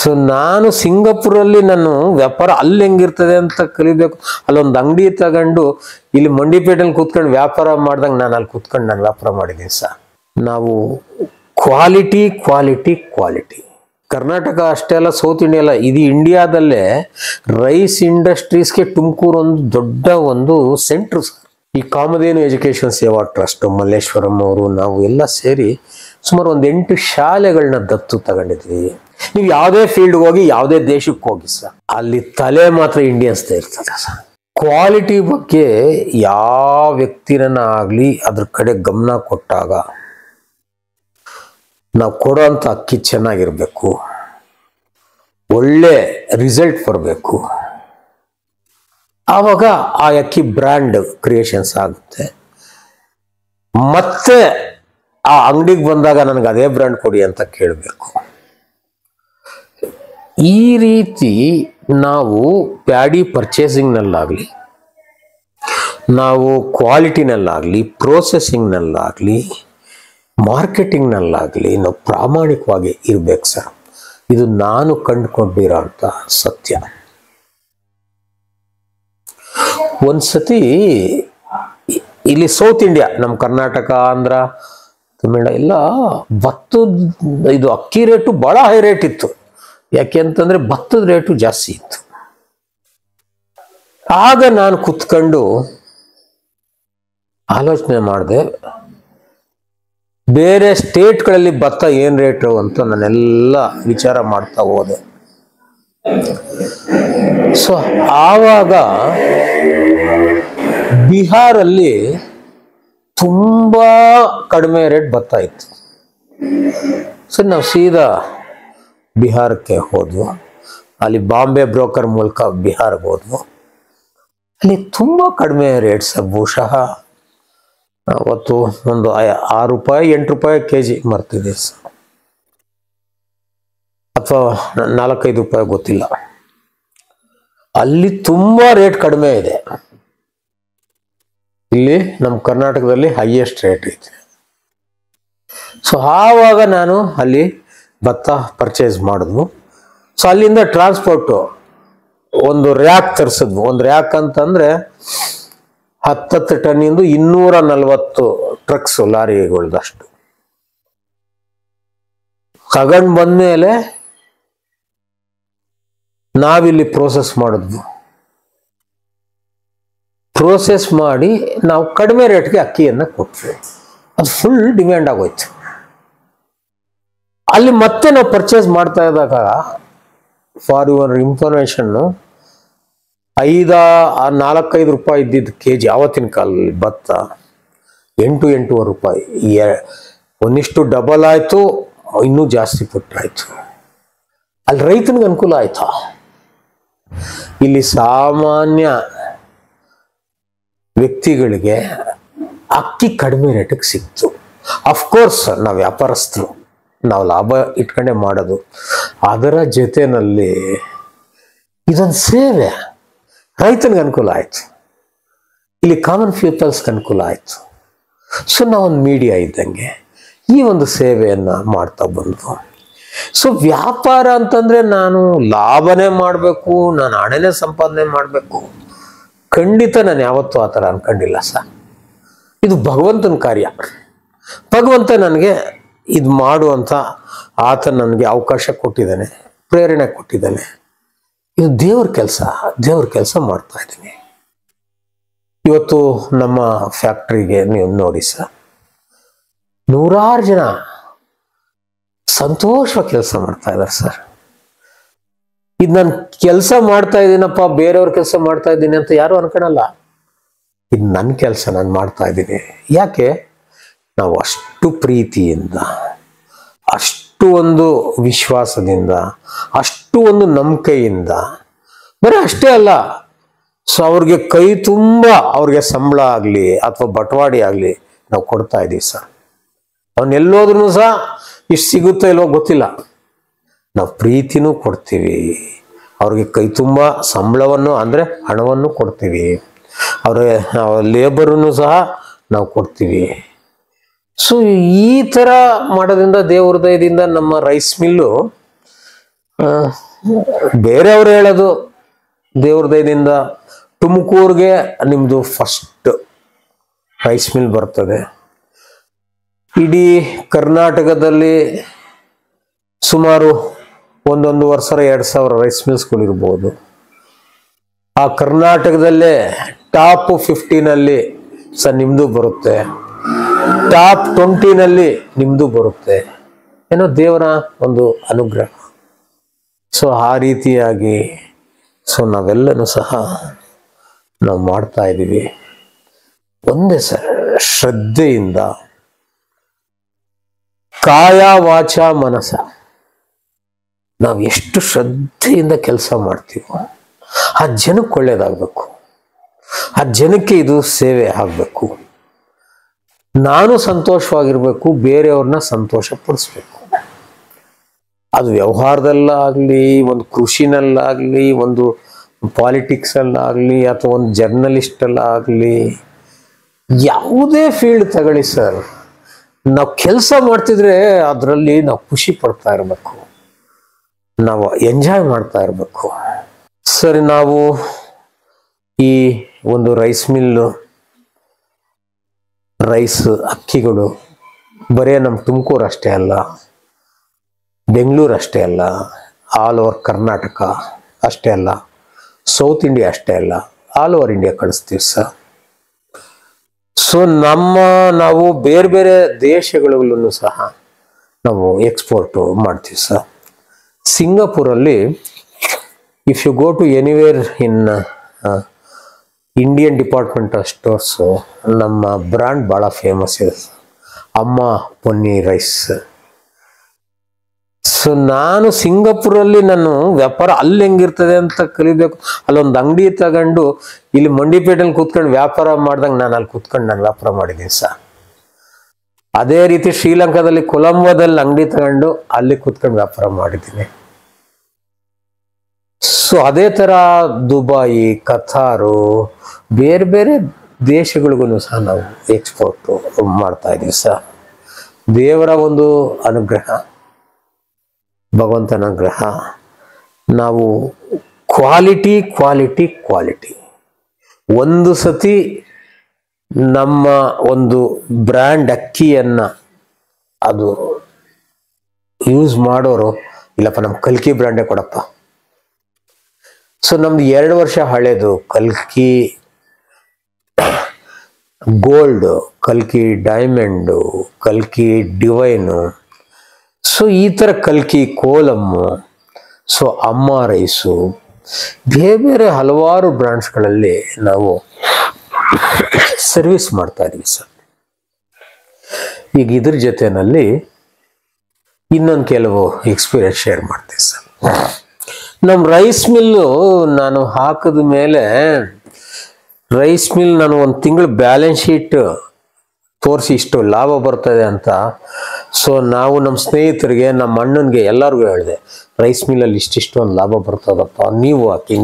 So ನಾನು ಸಿಂಗಾಪುರಲ್ಲಿ ನಾನು ವ್ಯಾಪಾರ ಅಲ್ಲಿ ಹೆಂಗಿರ್ತದೆ ಅಂತ ಕಲಿಬೇಕು. ಅಲ್ಲೊಂದು ಅಂಗಡಿ ತಗೊಂಡು ಇಲ್ಲಿ ಮಂಡಿಪೇಟೆಯಲ್ಲಿ ಕೂತ್ಕೊಂಡು ವ್ಯಾಪಾರ ಮಾಡ್ದಂಗೆ ನಾನು ಅಲ್ಲಿ ಕೂತ್ಕೊಂಡು ನಾನು ವ್ಯಾಪಾರ ಮಾಡಿದ್ದೀನಿ ಸರ್. ನಾವು ಕ್ವಾಲಿಟಿ ಕ್ವಾಲಿಟಿ ಕ್ವಾಲಿಟಿ. ಕರ್ನಾಟಕ ಅಷ್ಟೇ ಅಲ್ಲ, ಸೌತ್ ಇಂಡಿಯಾ ಅಲ್ಲ, ಇದು ಇಂಡಿಯಾದಲ್ಲೇ ರೈಸ್ ಇಂಡಸ್ಟ್ರೀಸ್ಗೆ ತುಮಕೂರು ಒಂದು ದೊಡ್ಡ ಒಂದು ಸೆಂಟ್ರ್ ಸರ್. ಈ ಕಾಮಧೇನು ಎಜುಕೇಶನ್ ಸೇವಾ ಟ್ರಸ್ಟ್ ಮಲ್ಲೇಶ್ವರಂ ಅವರು ನಾವು ಎಲ್ಲ ಸೇರಿ ಸುಮಾರು ಒಂದು 8 ಶಾಲೆಗಳನ್ನ ದತ್ತು ತಗೊಂಡಿದ್ವಿ. ನೀವು ಯಾವುದೇ ಫೀಲ್ಡ್ಗೆ ಹೋಗಿ ಯಾವುದೇ ದೇಶಕ್ಕೆ ಹೋಗಿ ಸರ್, ಅಲ್ಲಿ ತಲೆ ಮಾತ್ರ ಇಂಡಿಯನ್ಸ್ದೇ ಇರ್ತದೆ ಸರ್. ಕ್ವಾಲಿಟಿ ಬಗ್ಗೆ ಯಾವ ವ್ಯಕ್ತಿನ ಆಗಲಿ ಅದ್ರ ಕಡೆ ಗಮನ ಕೊಟ್ಟಾಗ ನಾವು ಕೊಡೋಂಥ ಅಕ್ಕಿ ಚೆನ್ನಾಗಿರ್ಬೇಕು, ಒಳ್ಳೆ ರಿಸಲ್ಟ್ ಬರಬೇಕು, ಆವಾಗ ಆ ಅಕ್ಕಿ ಬ್ರ್ಯಾಂಡ್ ಕ್ರಿಯೇಷನ್ಸ್ ಆಗುತ್ತೆ. ಮತ್ತೆ ಆ ಅಂಗಡಿಗೆ ಬಂದಾಗ ನನಗೆ ಅದೇ ಬ್ರ್ಯಾಂಡ್ ಕೊಡಿ ಅಂತ ಕೇಳಬೇಕು. ಈ ರೀತಿ ನಾವು ಪ್ಯಾಡಿ ಪರ್ಚೇಸಿಂಗ್ನಲ್ಲಾಗಲಿ, ನಾವು ಕ್ವಾಲಿಟಿನಲ್ಲಾಗಲಿ, ಪ್ರೋಸೆಸಿಂಗ್ನಲ್ಲಾಗಲಿ, ಮಾರ್ಕೆಟಿಂಗ್ನಲ್ಲಾಗಲಿ ನಾವು ಪ್ರಾಮಾಣಿಕವಾಗಿ ಇರ್ಬೇಕು ಸರ್. ಇದು ನಾನು ಕಂಡುಕೊಂಡಿರೋ ಅಂತ ಸತ್ಯ. ಒಂದ್ಸತಿ ಇಲ್ಲಿ ಸೌತ್ ಇಂಡಿಯಾ, ನಮ್ಮ ಕರ್ನಾಟಕ, ಆಂಧ್ರ, ತಮಿಳ್ನಾಡು ಎಲ್ಲ ಭತ್ತದ ಇದು ಅಕ್ಕಿ ರೇಟು ಬಹಳ ಹೈ ರೇಟ್ ಇತ್ತು. ಯಾಕೆ ಅಂತಂದ್ರೆ ಭತ್ತದ ರೇಟು ಜಾಸ್ತಿ ಇತ್ತು. ಆಗ ನಾನು ಕುತ್ಕೊಂಡು ಆಲೋಚನೆ ಮಾಡಿದೆ, ಬೇರೆ ಸ್ಟೇಟ್ಗಳಲ್ಲಿ ಭತ್ತ ಏನ್ ರೇಟು ಅಂತ ನಾನೆಲ್ಲ ವಿಚಾರ ಮಾಡ್ತಾ ಹೋದೆ. ಸೊ ಆವಾಗ ಬಿಹಾರಲ್ಲಿ ತುಂಬಾ ಕಡಿಮೆ ರೇಟ್ ಭತ್ತ ಇತ್ತು. ಸೊ ನಾವು ಸೀದಾ ಬಿಹಾರಕ್ಕೆ ಹೋದ್ವು. ಅಲ್ಲಿ ಬಾಂಬೆ ಬ್ರೋಕರ್ ಮೂಲಕ ಬಿಹಾರ್ಗೆ ಹೋದ್ವು. ಅಲ್ಲಿ ತುಂಬಾ ಕಡಿಮೆ ರೇಟ್ಸ್, ಬಹುಶಃ ಅವತ್ತು ಒಂದು 6 ರೂಪಾಯಿ 8 ರೂಪಾಯಿ ಕೆಜಿ ಮರ್ತಿದೆ ಸರ್, ಅಥವಾ 4-5 ರೂಪಾಯಿ ಗೊತ್ತಿಲ್ಲ. ಅಲ್ಲಿ ತುಂಬಾ ರೇಟ್ ಕಡಿಮೆ ಇದೆ. ಇಲ್ಲಿ ನಮ್ಮ ಕರ್ನಾಟಕದಲ್ಲಿ ಹೈಯೆಸ್ಟ್ ರೇಟ್ ಐತೆ. ಸೊ ಆವಾಗ ನಾನು ಅಲ್ಲಿ ಭತ್ತ ಪರ್ಚೇಸ್ ಮಾಡಿದ್ವು. ಸೊ ಅಲ್ಲಿಂದ ಟ್ರಾನ್ಸ್ಪೋರ್ಟು ಒಂದು ರ್ಯಾಕ್ ತರಿಸಿದ್ವು. ಒಂದು ರ್ಯಾಕ್ ಅಂತಂದ್ರೆ 10 ಟನ್ನಿಂದು 240 ಟ್ರಕ್ಸ್, ಲಾರಿಗಳದಷ್ಟು ತಗೊಂಡು ಬಂದ್ಮೇಲೆ ನಾವಿಲ್ಲಿ ಪ್ರೋಸೆಸ್ ಮಾಡಿದ್ವು. ಪ್ರೋಸೆಸ್ ಮಾಡಿ ನಾವು ಕಡಿಮೆ ರೇಟ್ಗೆ ಅಕ್ಕಿಯನ್ನು ಕೊಟ್ವಿ. ಅದು ಫುಲ್ ಡಿಮ್ಯಾಂಡ್ ಆಗೋಯ್ತು. ಅಲ್ಲಿ ಮತ್ತೆ ನಾವು ಪರ್ಚೇಸ್ ಮಾಡ್ತಾ ಇದ್ದಾಗ, ಫಾರ್ ಯುವರ್ ಇನ್ಫಾರ್ಮೇಶನ್, 4-5 ರೂಪಾಯಿ ಇದ್ದಿದ್ದು ಕೆಜಿ ಆವತ್ತಿನ ಕಾಲದಲ್ಲಿ ಭತ್ತ 8-8.5 ರೂಪಾಯಿ. ಒಂದಿಷ್ಟು ಡಬಲ್ ಆಯ್ತು, ಇನ್ನೂ ಜಾಸ್ತಿ ಪುಟ್ಟಾಯ್ತು. ಅಲ್ಲಿ ರೈತನಿಗೆ ಅನುಕೂಲ ಆಯ್ತಾ? ಇಲ್ಲಿ ಸಾಮಾನ್ಯ ವ್ಯಕ್ತಿಗಳಿಗೆ ಅಕ್ಕಿ ಕಡಿಮೆ ರೇಟಿಗೆ ಸಿಕ್ತು. ಅಫ್ಕೋರ್ಸ್ ನಾವು ವ್ಯಾಪಾರಸ್ಥರು, ನಾವು ಲಾಭ ಇಟ್ಕೊಂಡೇ ಮಾಡೋದು. ಅದರ ಜೊತೆಯಲ್ಲಿ ಇದೊಂದು ಸೇವೆ, ರೈತನಿಗೆ ಅನುಕೂಲ ಆಯ್ತು, ಇಲ್ಲಿ ಕಾಮನ್ ಪೀಪಲ್ಸ್ಗೆ ಅನುಕೂಲ ಆಯ್ತು. ಸೊ ನಾವೊಂದು ಮೀಡಿಯಾ ಇದ್ದಂಗೆ ಈ ಒಂದು ಸೇವೆಯನ್ನು ಮಾಡ್ತಾ ಬಂದ್ವು. ಸೊ ವ್ಯಾಪಾರ ಅಂತಂದ್ರೆ ನಾನು ಲಾಭನೇ ಮಾಡಬೇಕು, ನಾನು ಹಣನೇ ಸಂಪಾದನೆ ಮಾಡಬೇಕು, ಖಂಡಿತ ನಾನು ಯಾವತ್ತೂ ಆ ಥರ ಅನ್ಕೊಂಡಿಲ್ಲ ಸರ್. ಇದು ಭಗವಂತನ ಕಾರ್ಯ. ಭಗವಂತ ನನಗೆ ಇದು ಮಾಡುವಂಥ ಆತ ನನಗೆ ಅವಕಾಶ ಕೊಟ್ಟಿದ್ದಾನೆ, ಪ್ರೇರಣೆ ಕೊಟ್ಟಿದ್ದಾನೆ. ಇದು ದೇವ್ರ ಕೆಲಸ ಮಾಡ್ತಾ ಇದ್ದೀನಿ. ಇವತ್ತು ನಮ್ಮ ಫ್ಯಾಕ್ಟ್ರಿಗೆ ನೀವು ನೋಡಿ ಸರ್, 100 ಜನ ಸಂತೋಷವಾಗಿ ಕೆಲಸ ಮಾಡ್ತಾ ಇದ್ದಾರೆ ಸರ್. ಇದು ನಾನು ಕೆಲಸ ಮಾಡ್ತಾ ಇದ್ದೀನಪ್ಪ, ಬೇರೆಯವ್ರ ಕೆಲಸ ಮಾಡ್ತಾ ಇದ್ದೀನಿ ಅಂತ ಯಾರು ಅನ್ಕೊಳಲ್ಲ. ಇದು ನನ್ನ ಕೆಲಸ, ನಾನು ಮಾಡ್ತಾ ಇದ್ದೀನಿ. ಯಾಕೆ? ನಾವು ಅಷ್ಟು ಪ್ರೀತಿಯಿಂದ, ಅಷ್ಟು ಒಂದು ವಿಶ್ವಾಸದಿಂದ, ಅಷ್ಟು ಒಂದು ನಂಬಿಕೆಯಿಂದ, ಬರೀ ಅಷ್ಟೇ ಅಲ್ಲ, ಸೊ ಅವ್ರಿಗೆ ಕೈ ತುಂಬ ಅವ್ರಿಗೆ ಸಂಬಳ ಆಗಲಿ ಅಥವಾ ಬಟವಾಡಿ ಆಗಲಿ ನಾವು ಕೊಡ್ತಾ ಇದ್ದೀವಿ ಸರ್. ಅವನ್ನೆಲ್ಲೋದ್ರೂ ಸಹ ಇಷ್ಟು ಸಿಗುತ್ತೋ ಇಲ್ವೋ ಗೊತ್ತಿಲ್ಲ, ನಾವು ಪ್ರೀತಿನೂ ಕೊಡ್ತೀವಿ, ಅವ್ರಿಗೆ ಕೈ ತುಂಬ ಸಂಬಳವನ್ನು ಅಂದರೆ ಹಣವನ್ನು ಕೊಡ್ತೀವಿ, ಅವ್ರಿಗೆ ಲೇಬರನ್ನು ಸಹ ನಾವು ಕೊಡ್ತೀವಿ. ಸೊ ಈ ಥರ ಮಾಡೋದ್ರಿಂದ ದೇವ್ರ ದಯದಿಂದ ನಮ್ಮ ರೈಸ್ ಮಿಲ್ಲು ಬೇರೆಯವ್ರು ಹೇಳೋದು ದೇವ್ರ ದಯದಿಂದ ತುಮಕೂರಿಗೆ ನಿಮ್ಮದು ಫಸ್ಟ್ ರೈಸ್ ಮಿಲ್ ಬರ್ತದೆ. ಇಡೀ ಕರ್ನಾಟಕದಲ್ಲಿ ಸುಮಾರು 1,500-2,000 ರೈಸ್ ಮಿಲ್ಸ್ಗಳಿರ್ಬೋದು. ಆ ಕರ್ನಾಟಕದಲ್ಲೇ ಟಾಪ್ 15ನಲ್ಲಿ ನಿಮ್ಮದು ಬರುತ್ತೆ, ಟಾಪ್ 20ನಲ್ಲಿ ನಿಮ್ಮದು ಬರುತ್ತೆ. ಏನೋ ದೇವರ ಒಂದು ಅನುಗ್ರಹ. ಸೊ ಆ ರೀತಿಯಾಗಿ ನಾವೆಲ್ಲನೂ ಸಹ ನಾವು ಮಾಡ್ತಾ ಇದ್ದೀವಿ. ಒಂದೇ ಶ್ರದ್ಧೆಯಿಂದ ಕಾಯ ವಾಚ ಮನಸ ನಾವು ಎಷ್ಟು ಶ್ರದ್ಧೆಯಿಂದ ಕೆಲಸ ಮಾಡ್ತೀವೋ ಆ ಜನಕ್ಕೆ ಒಳ್ಳೇದಾಗಬೇಕು, ಆ ಜನಕ್ಕೆ ಇದು ಸೇವೆ ಆಗಬೇಕು, ನಾನು ಸಂತೋಷವಾಗಿರ್ಬೇಕು, ಬೇರೆಯವ್ರನ್ನ ಸಂತೋಷ ಪಡಿಸ್ಬೇಕು. ಅದು ವ್ಯವಹಾರದಲ್ಲಾಗಲಿ, ಒಂದು ಕೃಷಿನಲ್ಲಾಗಲಿ, ಒಂದು ಪಾಲಿಟಿಕ್ಸ್ ಅಲ್ಲಾಗಲಿ, ಅಥವಾ ಒಂದು ಜರ್ನಲಿಸ್ಟ್ ಅಲ್ಲಾಗಲಿ, ಯಾವುದೇ ಫೀಲ್ಡ್ ತಗೊಳ್ಳಿ ಸರ್, ನಾವು ಕೆಲಸ ಮಾಡ್ತಿದ್ರೆ ಅದರಲ್ಲಿ ನಾವು ಖುಷಿ ಪಡ್ತಾ ಇರಬೇಕು, ನಾವು ಎಂಜಾಯ್ ಮಾಡ್ತಾ ಇರಬೇಕು. ಸರಿ, ನಾವು ಈ ಒಂದು ರೈಸ್ ಮಿಲ್ಲು, ರೈಸ್ ಅಕ್ಕಿಗಳು ಬರೇ ನಮ್ಮ ತುಮಕೂರು ಅಷ್ಟೇ ಅಲ್ಲ, ಬೆಂಗಳೂರು ಅಷ್ಟೇ ಅಲ್ಲ, ಆಲ್ ಓವರ್ ಕರ್ನಾಟಕ ಅಷ್ಟೇ ಅಲ್ಲ, ಸೌತ್ ಇಂಡಿಯಾ ಅಷ್ಟೇ ಅಲ್ಲ, ಆಲ್ ಓವರ್ ಇಂಡಿಯಾ ಕಳಿಸ್ತೀವಿ ಸರ್. ಸೊ ನಾವು ಬೇರೆ ಬೇರೆ ದೇಶಗಳಿಗೂ ಸಹ ನಾವು ಎಕ್ಸ್ಪೋರ್ಟು ಮಾಡ್ತೀವಿ ಸರ್. ಸಿಂಗಾಪುರಲ್ಲಿ if you go to anywhere in Indian departmental stores, ನಮ್ಮ ಬ್ರ್ಯಾಂಡ್ ಭಾಳ ಫೇಮಸ್ ಇದೆ, ಅಮ್ಮ ಪೊನ್ನಿ ರೈಸ್. ಸೊ ನಾನು ಸಿಂಗಾಪುರಲ್ಲಿ ನಾನು ವ್ಯಾಪಾರ ಅಲ್ಲಿ ಹೆಂಗಿರ್ತದೆ ಅಂತ ಕಲಿಬೇಕು. ಅಲ್ಲೊಂದು ಅಂಗಡಿ ತಗೊಂಡು ಇಲ್ಲಿ ಮಂಡಿಪೇಟೆಯಲ್ಲಿ ಕೂತ್ಕೊಂಡು ವ್ಯಾಪಾರ ಮಾಡ್ದಂಗೆ ನಾನು ಅಲ್ಲಿ ಕೂತ್ಕೊಂಡು ನಾನು ವ್ಯಾಪಾರ ಮಾಡಿದ್ದೀನಿ ಸರ್. ಅದೇ ರೀತಿ ಶ್ರೀಲಂಕಾದಲ್ಲಿ ಕೊಲಂಬೋದಲ್ಲಿ ಅಂಗಡಿ ತಗೊಂಡು ಅಲ್ಲಿ ಕೂತ್ಕೊಂಡು ವ್ಯಾಪಾರ ಮಾಡಿದ್ದೀನಿ. ಸೊ ಅದೇ ಥರ ದುಬಾಯಿ, ಕತಾರು, ಬೇರೆ ಬೇರೆ ದೇಶಗಳಿಗೂ ಸಹ ನಾವು ಎಕ್ಸ್ಪೋರ್ಟು ಮಾಡ್ತಾ ಇದ್ದೀವಿ ಸರ್. ದೇವರ ಒಂದು ಅನುಗ್ರಹ, ಭಗವಂತನ ಅನುಗ್ರಹ. ನಾವು ಕ್ವಾಲಿಟಿ ಕ್ವಾಲಿಟಿ ಕ್ವಾಲಿಟಿ ಒಂದು ಸತಿ ನಮ್ಮ ಒಂದು ಬ್ರ್ಯಾಂಡ್ ಅಕ್ಕಿಯನ್ನು ಅದು ಯೂಸ್ ಮಾಡೋರು, ಇಲ್ಲಪ್ಪ ನಮ್ಮ ಕಲ್ಕಿ ಬ್ರ್ಯಾಂಡೇ ಕೊಡಪ್ಪ. ಸೊ ನಮ್ದು 2 ವರ್ಷ ಹಳೇದು ಕಲ್ಕಿ ಗೋಲ್ಡು, ಕಲ್ಕಿ ಡೈಮಂಡು, ಕಲ್ಕಿ ಡಿವೈನು, ಸೊ ಈ ಥರ ಕಲ್ಕಿ ಕೋಲಮ್ಮು, ಸೊ ಅಮ್ಮ ರೈಸು, ಬೇರೆ ಬೇರೆ ಹಲವಾರು ಬ್ರ್ಯಾಂಡ್ಸ್ಗಳಲ್ಲಿ ನಾವು ಸರ್ವಿಸ್ ಮಾಡ್ತಾ ಇದ್ದೀವಿ ಸರ್. ಈಗ ಇದ್ರ ಜೊತೆಯಲ್ಲಿ ಇನ್ನೊಂದು ಕೆಲವು ಎಕ್ಸ್ಪೀರಿಯನ್ಸ್ ಶೇರ್ ಮಾಡ್ತೀವಿ ಸರ್. ನಮ್ಮ ರೈಸ್ ಮಿಲ್ಲು ನಾನು ಹಾಕಿದ ಮೇಲೆ ರೈಸ್ ಮಿಲ್ ನಾನು 1 ತಿಂಗಳು ಬ್ಯಾಲೆನ್ಸ್ ಶೀಟ್ ತೋರಿಸಿ ಇಷ್ಟು ಲಾಭ ಬರ್ತದೆ ಅಂತ. ಸೊ ನಾವು ನಮ್ಮ ಸ್ನೇಹಿತರಿಗೆ, ನಮ್ಮ ಅಣ್ಣನಿಗೆ ಎಲ್ಲರಿಗೂ ಹೇಳಿದೆ, ರೈಸ್ ಮಿಲ್ಲಲ್ಲಿ ಇಷ್ಟಿಷ್ಟು ಒಂದು ಲಾಭ ಬರ್ತದಪ್ಪ, ನೀವು ಹಾಕಿ.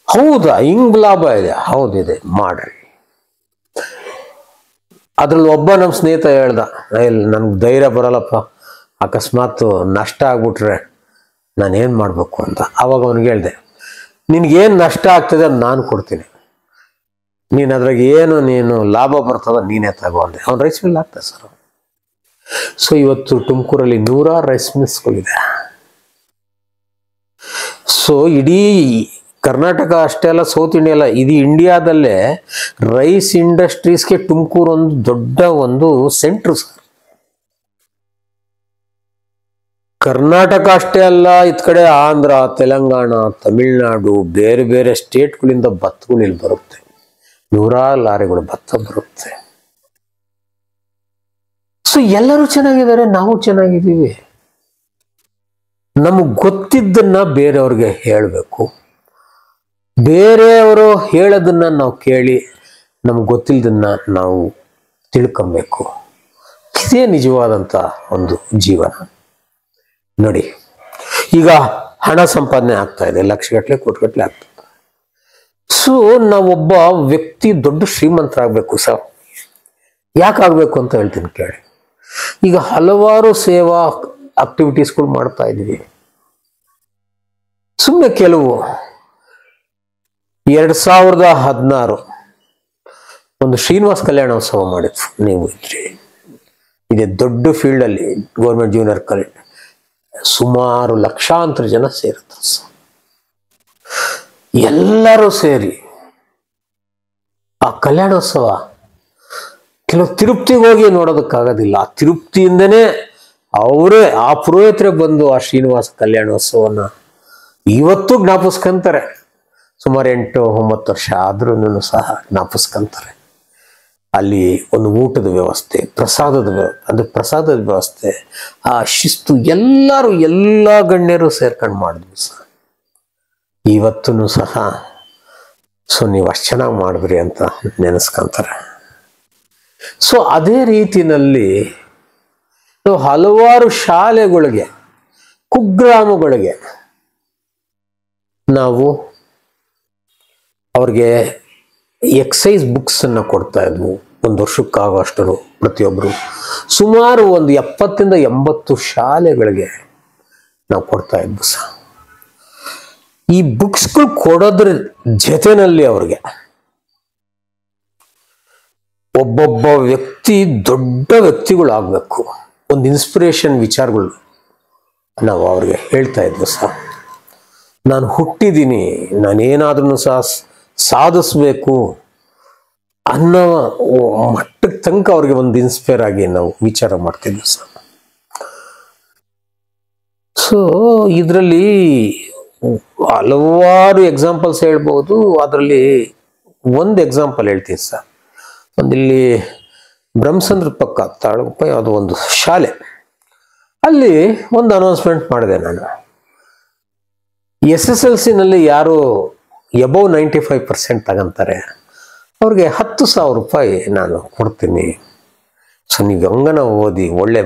ಹೌದಾ, ಹಿಂಗ್ ಲಾಭ ಇದೆ? ಹೌದಿದೆ, ಮಾಡ್ರಿ. ಅದ್ರಲ್ಲಿ ಒಬ್ಬ ನಮ್ಮ ಸ್ನೇಹಿತ ಹೇಳ್ದ, ಇಲ್ಲ ನನ್ಗೆ ಧೈರ್ಯ ಬರಲ್ಲಪ್ಪ, ಅಕಸ್ಮಾತ್ ನಷ್ಟ ಆಗ್ಬಿಟ್ರೆ ನಾನೇನು ಮಾಡಬೇಕು ಅಂತ. ಆವಾಗ ಅವನಿಗೆ ಹೇಳಿದೆ, ನಿನ್ಗೇನು ನಷ್ಟ ಆಗ್ತದೆ ಅದು ನಾನು ಕೊಡ್ತೀನಿ, ನೀನು ಅದ್ರಾಗ ನೀನು ಲಾಭ ಬರ್ತದ ನೀನೇ ತಗೋ ಅಂದೆ. ಅವ್ನು ರೈಸ್ ಮಿಲ್ ಆಗ್ತದೆ ಸರ್. ಸೊ ಇವತ್ತು ತುಮಕೂರಲ್ಲಿ 100 ರೈಸ್ ಮಿಲ್ಸ್ಗಳಿದೆ. ಸೊ ಇಡೀ ಕರ್ನಾಟಕ ಅಷ್ಟೇ ಅಲ್ಲ, ಸೌತ್ ಇಂಡಿಯಾ ಅಲ್ಲ, ಇದು ಇಂಡಿಯಾದಲ್ಲೇ ರೈಸ್ ಇಂಡಸ್ಟ್ರೀಸ್ಗೆ ತುಮಕೂರು ಒಂದು ದೊಡ್ಡ ಒಂದು ಸೆಂಟ್ರು ಸರ್. ಕರ್ನಾಟಕ ಅಷ್ಟೇ ಅಲ್ಲ, ಇತ್ ಕಡೆ ಆಂಧ್ರ, ತೆಲಂಗಾಣ, ತಮಿಳ್ನಾಡು, ಬೇರೆ ಬೇರೆ ಸ್ಟೇಟ್ಗಳಿಂದ ಭತ್ತಗಳು ಇಲ್ಲಿ ಬರುತ್ತೆ, 100 ಲಾರಿಗಳು ಭತ್ತ ಬರುತ್ತೆ. ಸೊ ಎಲ್ಲರೂ ಚೆನ್ನಾಗಿದ್ದಾರೆ, ನಾವು ಚೆನ್ನಾಗಿದ್ದೀವಿ. ನಮಗೆ ಗೊತ್ತಿದ್ದನ್ನ ಬೇರೆಯವ್ರಿಗೆ ಹೇಳಬೇಕು, ಬೇರೆಯವರು ಹೇಳೋದನ್ನ ನಾವು ಕೇಳಿ ನಮ್ಗೆ ಗೊತ್ತಿಲ್ಲದನ್ನ ನಾವು ತಿಳ್ಕೊಬೇಕು. ಇದೇ ನಿಜವಾದಂಥ ಒಂದು ಜೀವನ. ನೋಡಿ, ಈಗ ಹಣ ಸಂಪಾದನೆ ಆಗ್ತಾ ಇದೆ, ಲಕ್ಷಗಟ್ಟಲೆ ಕೋಟಿಗಟ್ಟಲೆ ಆಗ್ತದೆ. ಸೊ ನಾವೊಬ್ಬ ವ್ಯಕ್ತಿ ದೊಡ್ಡ ಶ್ರೀಮಂತರಾಗಬೇಕು ಸರ್. ಯಾಕಾಗಬೇಕು ಅಂತ ಹೇಳ್ತೀನಿ ಕೇಳಿ. ಈಗ ಹಲವಾರು ಸೇವಾ ಆಕ್ಟಿವಿಟೀಸ್ಗಳು ಮಾಡ್ತಾ ಇದ್ದೀವಿ. ಸುಮ್ಮನೆ ಕೆಲವು 2016 ಒಂದು ಶ್ರೀನಿವಾಸ ಕಲ್ಯಾಣೋತ್ಸವ ಮಾಡಿದ್ರು, ನೀವು ಇದ್ರಿ. ಇದೆ ದೊಡ್ಡ ಫೀಲ್ಡಲ್ಲಿ ಗೌರ್ಮೆಂಟ್ ಜೂನಿಯರ್ ಕಾಲೇಜ್, ಸುಮಾರು ಲಕ್ಷಾಂತರ ಜನ ಸೇರಿದ್ರು. ಎಲ್ಲರೂ ಸೇರಿ ಆ ಕಲ್ಯಾಣೋತ್ಸವ, ಕೆಲವು ತಿರುಪ್ತಿಗೆ ಹೋಗಿ ನೋಡೋದಕ್ಕಾಗೋದಿಲ್ಲ, ಆ ತಿರುಪ್ತಿಯಿಂದನೇ ಅವರೇ ಆ ಪುರೋಹಿತರೇ ಬಂದು ಆ ಶ್ರೀನಿವಾಸ ಕಲ್ಯಾಣೋತ್ಸವನ ಇವತ್ತು ಜ್ಞಾಪಿಸ್ಕೊಂತಾರೆ. ಸುಮಾರು 8-9 ವರ್ಷ ಆದ್ರೂ ಸಹ ಜ್ಞಾಪಿಸ್ಕೊಂತಾರೆ. ಅಲ್ಲಿ ಒಂದು ಊಟದ ವ್ಯವಸ್ಥೆ, ಪ್ರಸಾದದ ವ್ಯವಸ್ಥೆ, ಆ ಶಿಸ್ತು, ಎಲ್ಲ ಗಣ್ಯರು ಸೇರ್ಕೊಂಡು ಮಾಡಿದ್ವಿ ಸರ್. ಇವತ್ತೂ ಸಹ ಸೊ ನೀವು ಅಷ್ಟು ಚೆನ್ನಾಗಿ ಮಾಡಿದ್ರಿ ಅಂತ ನೆನೆಸ್ಕೊಂತಾರೆ. ಸೊ ಅದೇ ರೀತಿಯಲ್ಲಿ ನಾವು ಹಲವಾರು ಶಾಲೆಗಳಿಗೆ, ಕುಗ್ರಾಮಗಳಿಗೆ ನಾವು ಅವ್ರಿಗೆ ಎಕ್ಸೈಸ್ ಬುಕ್ಸ್ ಅನ್ನು ಕೊಡ್ತಾ ಇದ್ವು. 1 ವರ್ಷಕ್ಕಾಗೋಷ್ಟು ಪ್ರತಿಯೊಬ್ಬರು. ಸುಮಾರು ಒಂದು 70-80 ಶಾಲೆಗಳಿಗೆ ನಾವು ಕೊಡ್ತಾ ಇದ್ವು ಸಹ. ಈ ಬುಕ್ಸ್ಗಳು ಕೊಡೋದ್ರ ಜೊತೆನಲ್ಲಿ ಅವ್ರಿಗೆ ಒಬ್ಬೊಬ್ಬ ವ್ಯಕ್ತಿ ದೊಡ್ಡ ವ್ಯಕ್ತಿಗಳು ಆಗ್ಬೇಕು, ಒಂದು ಇನ್ಸ್ಪಿರೇಷನ್ ವಿಚಾರಗಳು ನಾವು ಅವ್ರಿಗೆ ಹೇಳ್ತಾ ಇದ್ವಿ ಸಹ. ನಾನು ಹುಟ್ಟಿದ್ದೀನಿ, ನಾನೇನಾದ್ರೂ ಸಹ ಸಾಧಿಸ್ಬೇಕು ಅನ್ನೋ ಮಟ್ಟಕ್ಕೆ ತನಕ ಅವ್ರಿಗೆ ಒಂದು ಇನ್ಸ್ಪೈರ್ ಆಗಿ ನಾವು ವಿಚಾರ ಮಾಡ್ತಿದ್ವಿ ಸರ್. ಸೊ ಇದರಲ್ಲಿ ಹಲವಾರು ಎಕ್ಸಾಂಪಲ್ಸ್ ಹೇಳ್ಬೋದು. ಅದರಲ್ಲಿ ಒಂದು ಎಕ್ಸಾಂಪಲ್ ಹೇಳ್ತೀನಿ ಸರ್. ಒಂದಿಲ್ಲಿ ಬ್ರಹ್ಮಸಂದ್ರ ಪಕ್ಕ ತಾಳಗುಪ್ಪ ಯಾವುದೋ ಒಂದು ಶಾಲೆ, ಅಲ್ಲಿ ಒಂದು ಅನೌನ್ಸ್ಮೆಂಟ್ ಮಾಡಿದೆ ನಾನು. SSLC-ನಲ್ಲಿ ಯಾರು ಎಬವ್ 95% ತಗೊಂತಾರೆ ಅವ್ರಿಗೆ 10,000 ರೂಪಾಯಿ ನಾನು ಕೊಡ್ತೀನಿ, ಸೊ ನೀವು ಹಂಗನ ಓದಿ ಒಳ್ಳೆ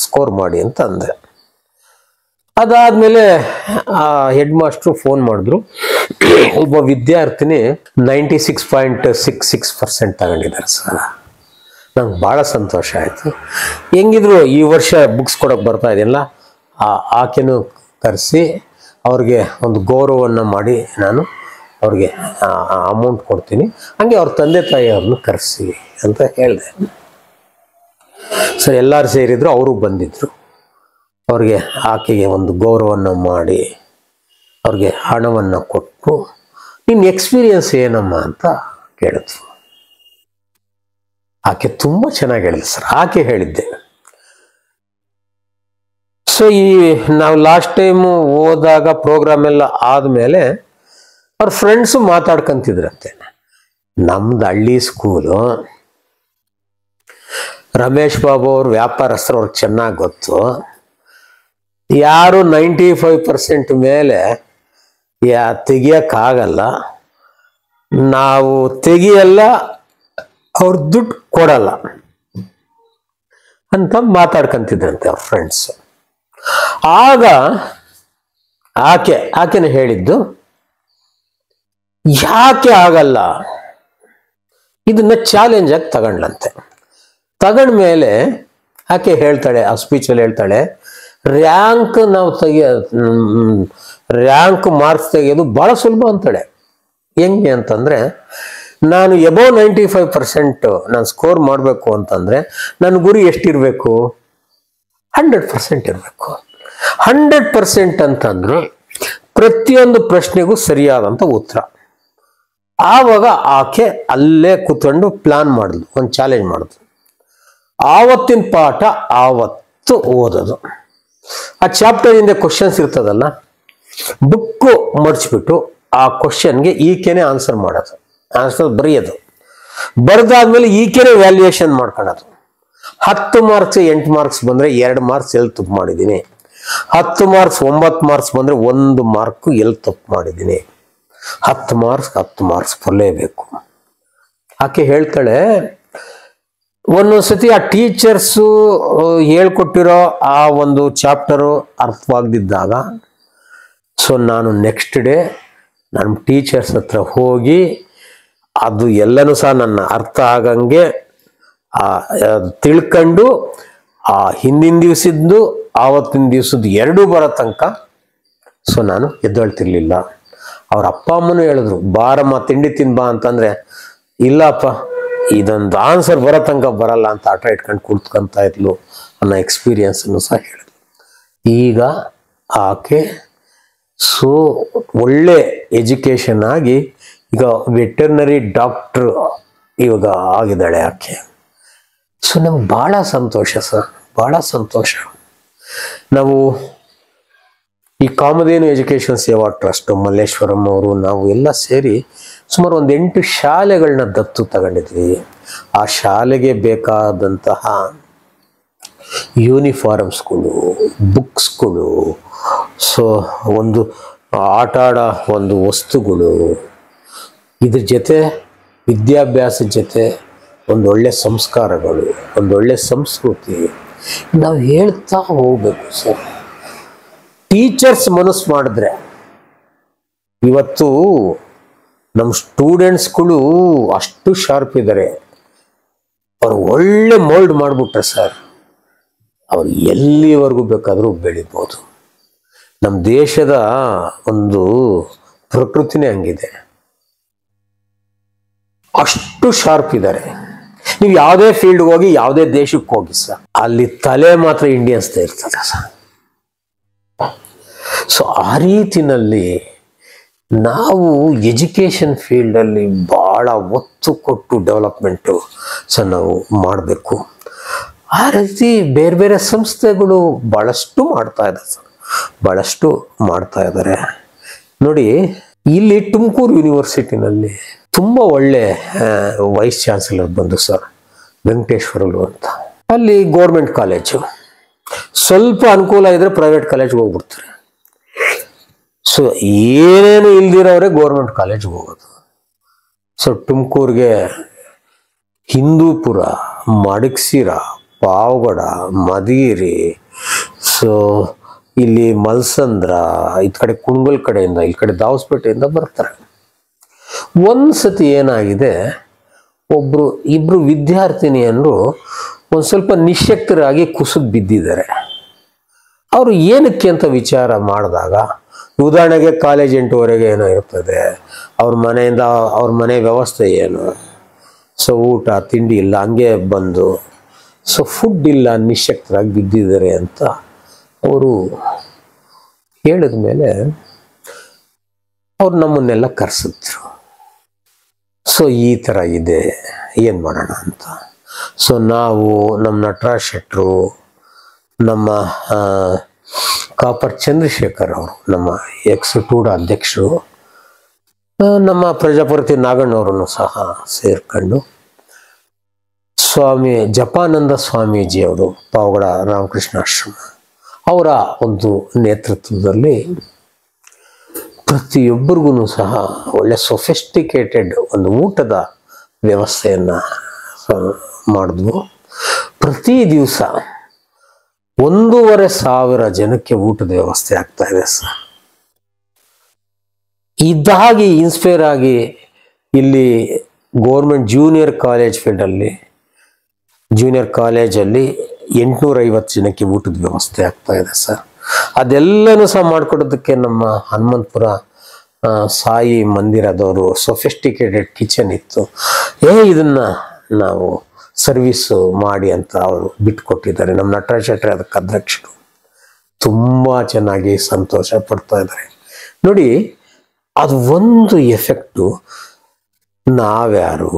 ಸ್ಕೋರ್ ಮಾಡಿ ಅಂತ ಅಂದೆ. ಅದಾದ್ಮೇಲೆ ಆ ಹೆಡ್ ಮಾಸ್ಟ್ರು ಫೋನ್ ಮಾಡಿದ್ರು. ಒಬ್ಬ ವಿದ್ಯಾರ್ಥಿನಿ 96.66% ತಗೊಂಡಿದ್ದಾರೆ ಸರ್. ನಂಗೆ ಭಾಳ ಸಂತೋಷ ಆಯಿತು. ಹೆಂಗಿದ್ರು ಈ ವರ್ಷ ಬುಕ್ಸ್ ಕೊಡೋಕೆ ಬರ್ತಾ ಇದೆಯಲ್ಲ, ಆಕೆನೂ ಕರೆಸಿ ಅವ್ರಿಗೆ ಒಂದು ಗೌರವವನ್ನು ಮಾಡಿ ನಾನು ಅವ್ರಿಗೆ ಅಮೌಂಟ್ ಕೊಡ್ತೀನಿ, ಹಂಗೆ ಅವ್ರ ತಂದೆ ತಾಯಿಯವ್ರನ್ನ ಕರೆಸಿ ಅಂತ ಹೇಳಿದೆ. ಸರ್ ಎಲ್ಲರೂ ಸೇರಿದ್ರು, ಅವರು ಬಂದಿದ್ರು. ಅವ್ರಿಗೆ ಆಕೆಗೆ ಒಂದು ಗೌರವವನ್ನು ಮಾಡಿ ಅವ್ರಿಗೆ ಹಣವನ್ನು ಕೊಟ್ಟು, ನಿನ್ನ ಎಕ್ಸ್ಪೀರಿಯನ್ಸ್ ಏನಮ್ಮ ಅಂತ ಕೇಳಿದ್ರು. ಆಕೆ ತುಂಬ ಚೆನ್ನಾಗಿ ಹೇಳಿದ್ರು ಸರ್. ಆಕೆ ಹೇಳಿದ್ದೆ, ಸೊ ನಾವು ಲಾಸ್ಟ್ ಟೈಮು ಹೋದಾಗ ಪ್ರೋಗ್ರಾಮ್ ಎಲ್ಲ ಆದಮೇಲೆ ಅವ್ರ ಫ್ರೆಂಡ್ಸು ಮಾತಾಡ್ಕೊಂತಿದ್ರಂತೆ. ನಮ್ದು ಹಳ್ಳಿ ಸ್ಕೂಲು, ರಮೇಶ್ ಬಾಬು ಅವ್ರು ವ್ಯಾಪಾರಸ್ಥರು, ಅವ್ರಿಗೆ ಚೆನ್ನಾಗಿ ಗೊತ್ತು. ಯಾರು 95% ಮೇಲೆ ತೆಗಿಯೋಕ್ಕಾಗಲ್ಲ, ನಾವು ತೆಗಿಯಲ್ಲ, ಅವ್ರ ದುಡ್ಡು ಕೊಡಲ್ಲ ಅಂತ ಮಾತಾಡ್ಕೊಂತಿದ್ರಂತೆ ಅವ್ರ ಫ್ರೆಂಡ್ಸ್. ಆಗ ಆಕೆನೇ ಹೇಳಿದ್ದು, ಯಾಕೆ ಆಗಲ್ಲ, ಇದನ್ನ ಚಾಲೆಂಜ್ ಆಗಿ ತಗೊಂಡ್ಲಂತೆ. ತಗೊಂಡ್ಮೇಲೆ ಆಕೆ ಹೇಳ್ತಾಳೆ, ಆ ಸ್ಪೀಚಲ್ಲಿ ಹೇಳ್ತಾಳೆ, ರ್ಯಾಂಕ್ ಮಾರ್ಕ್ಸ್ ತೆಗೆಯೋದು ಭಾಳ ಸುಲಭ ಅಂತಾಳೆ. ಹೆಂಗೆ ಅಂತಂದ್ರೆ, ನಾನು ಎಬವ್ 95% ನಾನು ಸ್ಕೋರ್ ಮಾಡಬೇಕು ಅಂತಂದ್ರೆ ನನ್ನ ಗುರಿ ಎಷ್ಟಿರಬೇಕು? 100% ಇರಬೇಕು. 100% ಅಂತಂದ್ರೆ ಪ್ರತಿಯೊಂದು ಪ್ರಶ್ನೆಗೂ ಸರಿಯಾದಂಥ ಉತ್ತರ. ಆವಾಗ ಆಕೆ ಅಲ್ಲೇ ಕೂತ್ಕೊಂಡು ಪ್ಲಾನ್ ಮಾಡಿದ್ಲು, ಒಂದು ಚಾಲೆಂಜ್ ಮಾಡಿದ್ಲು. ಆವತ್ತಿನ ಪಾಠ ಆವತ್ತು ಓದೋದು. ಆ ಚಾಪ್ಟರ್ ಇಂದ ಕ್ವಶನ್ಸ್ ಇರ್ತದಲ್ಲ, ಬುಕ್ಕು ಮರ್ಚ್ಬಿಟ್ಟು ಆ ಕ್ವಶನ್ಗೆ ಈಕೆನೆ ಆನ್ಸರ್ ಮಾಡೋದು, ಆನ್ಸರ್ ಬರೆಯೋದು. ಬರೆದಾದ್ಮೇಲೆ ಈಕೆನೆ ವ್ಯಾಲ್ಯೂಯೇಷನ್ ಮಾಡ್ಕೊಳ್ಳೋದು. 10 ಮಾರ್ಕ್ಸ್ 8 ಮಾರ್ಕ್ಸ್ ಬಂದರೆ 2 ಮಾರ್ಕ್ಸ್ ಎಲ್ಲಿ ತಪ್ಪು ಮಾಡಿದ್ದೀನಿ, 10 ಮಾರ್ಕ್ಸ್ 9 ಮಾರ್ಕ್ಸ್ ಬಂದರೆ 1 ಮಾರ್ಕ್ ಎಲ್ಲಿ ತಪ್ಪು ಮಾಡಿದ್ದೀನಿ. 10 ಮಾರ್ಕ್ಸ್ ಬರಲೇಬೇಕು. ಆಕೆ ಹೇಳ್ತಾಳೆ, ಒಂದೊಂದ್ಸತಿ ಆ ಟೀಚರ್ಸು ಹೇಳ್ಕೊಟ್ಟಿರೋ ಆ ಒಂದು ಚಾಪ್ಟರು ಅರ್ಥವಾಗದಿದ್ದಾಗ, ಸೊ ನಾನು ನೆಕ್ಸ್ಟ್ ಡೇ ನನ್ನ ಟೀಚರ್ಸ್ ಹತ್ರ ಹೋಗಿ ಅದು ಎಲ್ಲನೂ ಸಹ ನನ್ನ ಅರ್ಥ ಆಗಂಗೆ ತಿಳ್ಕೊಂಡು ಆ ಹಿಂದಿನ ದಿವಸದ್ದು ಆವತ್ತಿನ ದಿವಸದ್ದು ಎರಡೂ ಬರೋ ತನಕ ಸೊ ನಾನು ಎದ್ದೇಳ್ತಿರ್ಲಿಲ್ಲ. ಅವ್ರ ಅಪ್ಪ ಅಮ್ಮನೂ ಹೇಳಿದ್ರು, ಬಾರಮ್ಮ ತಿಂಡಿ ತಿನ್ಬಾ ಅಂತಂದ್ರೆ, ಇಲ್ಲಪ್ಪ ಇದೊಂದು ಆನ್ಸರ್ ಬರೋ ತನಕ ಬರಲ್ಲ ಅಂತ ಆಟ ಇಟ್ಕೊಂಡು ಕುಳಿತ್ಕೊಂತ ಇದ್ಲು ಅನ್ನೋ ಎಕ್ಸ್ಪೀರಿಯನ್ಸನ್ನು ಸಹ ಹೇಳಿದ್ರು. ಈಗ ಆಕೆ ಸೊ ಒಳ್ಳೆ ಎಜುಕೇಶನ್ ಆಗಿ ಈಗ ವೆಟರ್ನರಿ ಡಾಕ್ಟ್ರು ಇವಾಗ ಆಗಿದ್ದಾಳೆ ಆಕೆ. ಸೊ ನಮ್ಗೆ ಭಾಳ ಸಂತೋಷ ಸರ್, ಭಾಳ ಸಂತೋಷ. ನಾವು ಈ ಕಾಮಧೇನು ಎಜುಕೇಷನ್ ಸೇವಾ ಟ್ರಸ್ಟ್ ಮಲ್ಲೇಶ್ವರಂ ಅವರು ನಾವು ಎಲ್ಲ ಸೇರಿ ಸುಮಾರು ಒಂದು 8 ಶಾಲೆಗಳನ್ನ ದತ್ತು ತಗೊಂಡಿದ್ವಿ. ಆ ಶಾಲೆಗೆ ಬೇಕಾದಂತಹ ಯೂನಿಫಾರ್ಮ್ಸ್ಗಳು, ಬುಕ್ಸ್ಗಳು, ಸೊ ಒಂದು ಆಟ ಆಡೋ ಒಂದು ವಸ್ತುಗಳು, ಇದ್ರ ಜೊತೆ ವಿದ್ಯಾಭ್ಯಾಸದ ಜೊತೆ ಒಂದೊಳ್ಳೆ ಸಂಸ್ಕಾರಗಳು, ಒಂದೊಳ್ಳೆ ಸಂಸ್ಕೃತಿ ನಾವು ಹೇಳ್ತಾ ಹೋಗ್ಬೇಕು ಸರ್. ಟೀಚರ್ಸ್ ಮನಸ್ಸು ಮಾಡಿದ್ರೆ ಇವತ್ತು ನಮ್ಮ ಸ್ಟೂಡೆಂಟ್ಸ್ಗಳು ಅಷ್ಟು ಶಾರ್ಪ್ ಇದ್ದಾರೆ, ಅವ್ರು ಒಳ್ಳೆ ಮೋಲ್ಡ್ ಮಾಡಿಬಿಟ್ರೆ ಸರ್ ಅವ್ರು ಎಲ್ಲಿವರೆಗೂ ಬೇಕಾದರೂ ಬೆಳಿಬೋದು. ನಮ್ಮ ದೇಶದ ಒಂದು ಪ್ರಕೃತಿನೇ ಹಂಗಿದೆ, ಅಷ್ಟು ಶಾರ್ಪ್ ಇದ್ದಾರೆ. ನೀವು ಯಾವುದೇ ಫೀಲ್ಡ್ಗೆ ಹೋಗಿ, ಯಾವುದೇ ದೇಶಕ್ಕೆ ಹೋಗಿ ಸರ್, ಅಲ್ಲಿ ತಲೆ ಮಾತ್ರ ಇಂಡಿಯನ್ಸ್ದೇ ಇರ್ತದೆ ಸರ್. ಸೊ ಆ ರೀತಿನಲ್ಲಿ ನಾವು ಎಜುಕೇಷನ್ ಫೀಲ್ಡಲ್ಲಿ ಭಾಳ ಒತ್ತು ಕೊಟ್ಟು ಡೆವಲಪ್ಮೆಂಟು ಸಹ ನಾವು ಮಾಡಬೇಕು. ಆ ರೀತಿ ಬೇರೆ ಬೇರೆ ಸಂಸ್ಥೆಗಳು ಭಾಳಷ್ಟು ಮಾಡ್ತಾ ಇದ್ದಾರೆ ಸರ್, ಭಾಳಷ್ಟು ಮಾಡ್ತಾ ಇದ್ದಾರೆ. ನೋಡಿ, ಇಲ್ಲಿ ತುಮಕೂರು ಯೂನಿವರ್ಸಿಟಿನಲ್ಲಿ ತುಂಬ ಒಳ್ಳೆ ವೈಸ್ ಚಾನ್ಸಲರ್ ಬಂದು ಸರ್, ವೆಂಕಟೇಶ್ವರಲು ಅಂತ. ಅಲ್ಲಿ ಗೌರ್ಮೆಂಟ್ ಕಾಲೇಜು, ಸ್ವಲ್ಪ ಅನುಕೂಲ ಇದ್ದರೆ ಪ್ರೈವೇಟ್ ಕಾಲೇಜ್ಗೆ ಹೋಗ್ಬಿಡ್ತಾರೆ. ಸೊ ಏನೇನು ಇಲ್ದಿರೋರೆ ಗೌರ್ಮೆಂಟ್ ಕಾಲೇಜ್ಗೆ ಹೋಗೋದು. ಸೊ ತುಮಕೂರಿಗೆ ಹಿಂದೂಪುರ, ಮಡಕ್ಸಿರ, ಪಾವಗಡ, ಮಧುಗಿರಿ, ಸೊ ಇಲ್ಲಿ ಮಲ್ಸಂದ್ರ, ಈ ಕಡೆ ಕುಣಗಲ್ ಕಡೆಯಿಂದ, ಈ ಕಡೆ ದಾವಸ್ಪೇಟೆಯಿಂದ ಬರ್ತಾರೆ. ಒಂದು ಸತಿ ಏನಾಗಿದೆ, ಇಬ್ರು ವಿದ್ಯಾರ್ಥಿನಿಯರು ಒಂದು ಸ್ವಲ್ಪ ನಿಶ್ಯಕ್ತರಾಗಿ ಕುಸಿದು ಬಿದ್ದಿದ್ದಾರೆ. ಅವರು ಏನಕ್ಕೆ ಅಂತ ವಿಚಾರ ಮಾಡಿದಾಗ, ಉದಾಹರಣೆಗೆ ಕಾಲೇಜ್ 8:30 ಏನೋ ಇರ್ತದೆ, ಅವ್ರ ಮನೆ ವ್ಯವಸ್ಥೆ ಏನು, ಸೊ ಊಟ ತಿಂಡಿ ಇಲ್ಲ, ಹಂಗೆ ಬಂದು ಸೊ ಫುಡ್ ಇಲ್ಲ, ನಿಶ್ಯಕ್ತರಾಗಿ ಬಿದ್ದಿದ್ದಾರೆ ಅಂತ ಅವರು ಹೇಳಿದ ಮೇಲೆ ಅವ್ರು ನಮ್ಮನ್ನೆಲ್ಲ ಕರೆಸಿದ್ರು. ಸೊ ಈ ಥರ ಇದೆ, ಏನು ಮಾಡೋಣ ಅಂತ. ಸೊ ನಾವು ನಮ್ಮ ನಟರಾಜ್ ಶೆಟ್ಟರು, ನಮ್ಮ ಕಾಪರ್ ಚಂದ್ರಶೇಖರ್ ಅವರು, ನಮ್ಮ ಟೂಡ ಅಧ್ಯಕ್ಷರು, ನಮ್ಮ ಪ್ರಜಾಪತಿ ನಾಗಣ್ಣವರನ್ನು ಸಹ ಸೇರ್ಕೊಂಡು ಸ್ವಾಮಿ ಜಪಾನಂದ ಸ್ವಾಮೀಜಿಯವರು, ಪಾವಗಡ ರಾಮಕೃಷ್ಣ ಆಶ್ರಮ ಅವರ ಒಂದು ನೇತೃತ್ವದಲ್ಲಿ ಪ್ರತಿಯೊಬ್ಬರಿಗೂ ಸಹ ಒಳ್ಳೆ ಸೊಫಿಸ್ಟಿಕೇಟೆಡ್ ಒಂದು ಊಟದ ವ್ಯವಸ್ಥೆಯನ್ನು ಮಾಡಿದ್ವು. ಪ್ರತಿ ದಿವಸ 1,500 ಜನಕ್ಕೆ ಊಟದ ವ್ಯವಸ್ಥೆ ಆಗ್ತಾ ಇದೆ ಸರ್. ಇದಾಗಿ ಇನ್ಸ್ಪೈರ್ ಆಗಿ ಇಲ್ಲಿ ಗೌರ್ಮೆಂಟ್ ಜೂನಿಯರ್ ಕಾಲೇಜ್ ಫೀಲ್ಡಲ್ಲಿ, ಜೂನಿಯರ್ ಕಾಲೇಜಲ್ಲಿ 850 ಜನಕ್ಕೆ ಊಟದ ವ್ಯವಸ್ಥೆ ಆಗ್ತಾ ಇದೆ ಸರ್. ಅದೆಲ್ಲನೂ ಸಹ ಮಾಡಿಕೊಡೋದಕ್ಕೆ ನಮ್ಮ ಹನುಮಂತಪುರ ಸಾಯಿ ಮಂದಿರದವರು ಸೊಫಿಸ್ಟಿಕೇಟೆಡ್ ಕಿಚನ್ ಇತ್ತು. ಇದನ್ನ ನಾವು ಸರ್ವಿಸು ಮಾಡಿ ಅಂತ ಅವರು ಬಿಟ್ಕೊಟ್ಟಿದ್ದಾರೆ. ನಮ್ಮ ನಟರಾಜ್ ಶೆಟ್ಟರ್ ಅದಕ್ಕೆ ಅಧ್ಯಕ್ಷರು, ತುಂಬ ಚೆನ್ನಾಗಿ ಸಂತೋಷ ಪಡ್ತಾ ಇದ್ದಾರೆ. ನೋಡಿ, ಅದು ಒಂದು ಎಫೆಕ್ಟು. ನಾವ್ಯಾರು,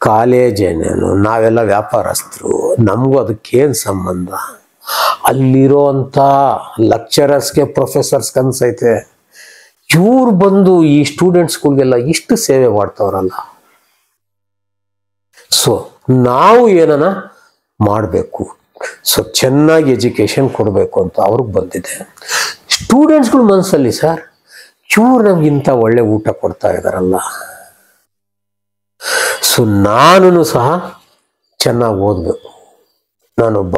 ಕಾಲೇಜ್ ಏನೇನು, ನಾವೆಲ್ಲ ವ್ಯಾಪಾರಸ್ಥರು, ನಮಗೂ ಅದಕ್ಕೇನು ಸಂಬಂಧ? ಅಲ್ಲಿರೋ ಅಂಥ ಲೆಕ್ಚರರ್ಸ್ಗೆ, ಪ್ರೊಫೆಸರ್ಸ್ಗೆ ಅನ್ಸೈತೆ, ಇವ್ರು ಬಂದು ಈ ಸ್ಟೂಡೆಂಟ್ಸ್ಗಳಿಗೆಲ್ಲ ಇಷ್ಟು ಸೇವೆ ಮಾಡ್ತವ್ರಲ್ಲ. ಸೊ ನಾವು ಏನನ ಮಾಡಬೇಕು, ಸೊ ಚೆನ್ನಾಗಿ ಎಜುಕೇಷನ್ ಕೊಡಬೇಕು ಅಂತ ಅವ್ರಿಗೆ ಬಂದಿದೆ. ಸ್ಟೂಡೆಂಟ್ಸ್ಗಳ ಮನಸ್ಸಲ್ಲಿ ಸರ್, ಇವ್ರು ನಮಗಿಂತ ಒಳ್ಳೆ ಊಟ ಕೊಡ್ತಾ ಇದ್ದಾರಲ್ಲ, ಸೊ ನಾನು ಸಹ ಚೆನ್ನಾಗಿ ಓದಬೇಕು, ನಾನೊಬ್ಬ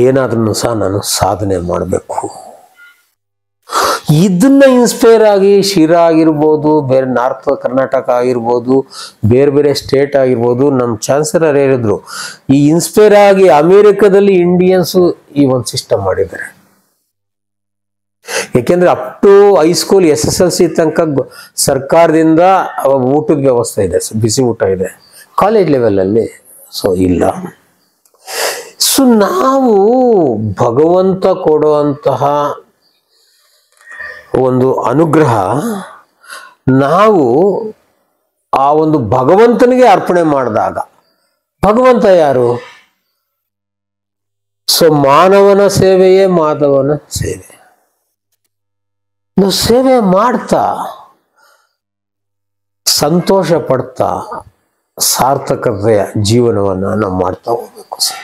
ಏನಾದ್ರೂ ಸಹ ನಾನು ಸಾಧನೆ ಮಾಡಬೇಕು. ಇದನ್ನ ಇನ್ಸ್ಪೈರ್ ಆಗಿ ಶಿರಾ ಆಗಿರ್ಬೋದು, ಬೇರೆ ನಾರ್ತ್ ಕರ್ನಾಟಕ ಆಗಿರ್ಬೋದು, ಬೇರೆ ಬೇರೆ ಸ್ಟೇಟ್ ಆಗಿರ್ಬೋದು, ನಮ್ಮ ಚಾನ್ಸಲರ್ ಹೇಳಿದ್ರು ಈ ಇನ್ಸ್ಪೈರ್ ಆಗಿ ಅಮೆರಿಕದಲ್ಲಿ ಇಂಡಿಯನ್ಸ್ ಈ ಒಂದು ಸಿಸ್ಟಮ್ ಮಾಡಿದ್ದಾರೆ. ಯಾಕೆಂದ್ರೆ ಅಪ್ ಟು ಹೈಸ್ಕೂಲ್ SSLC ತನಕ ಸರ್ಕಾರದಿಂದ ಊಟದ ವ್ಯವಸ್ಥೆ ಇದೆ, ಬಿಸಿ ಊಟ ಇದೆ. ಕಾಲೇಜ್ ಲೆವೆಲಲ್ಲಿ ಸೊ ಇಲ್ಲ. ಸೊ ನಾವು ಭಗವಂತ ಕೊಡುವಂತಹ ಒಂದು ಅನುಗ್ರಹ ನಾವು ಆ ಒಂದು ಭಗವಂತನಿಗೆ ಅರ್ಪಣೆ ಮಾಡಿದಾಗ, ಭಗವಂತ ಯಾರು? ಸೊ ಮಾನವನ ಸೇವೆಯೇ ಮಾಧವನ ಸೇವೆ. ನಾವು ಸೇವೆ ಮಾಡ್ತಾ ಸಂತೋಷ ಪಡ್ತಾ ಸಾರ್ಥಕತೆಯ ಜೀವನವನ್ನ ನಾವು ಮಾಡ್ತಾ ಹೋಗ್ಬೇಕು ಸರ್.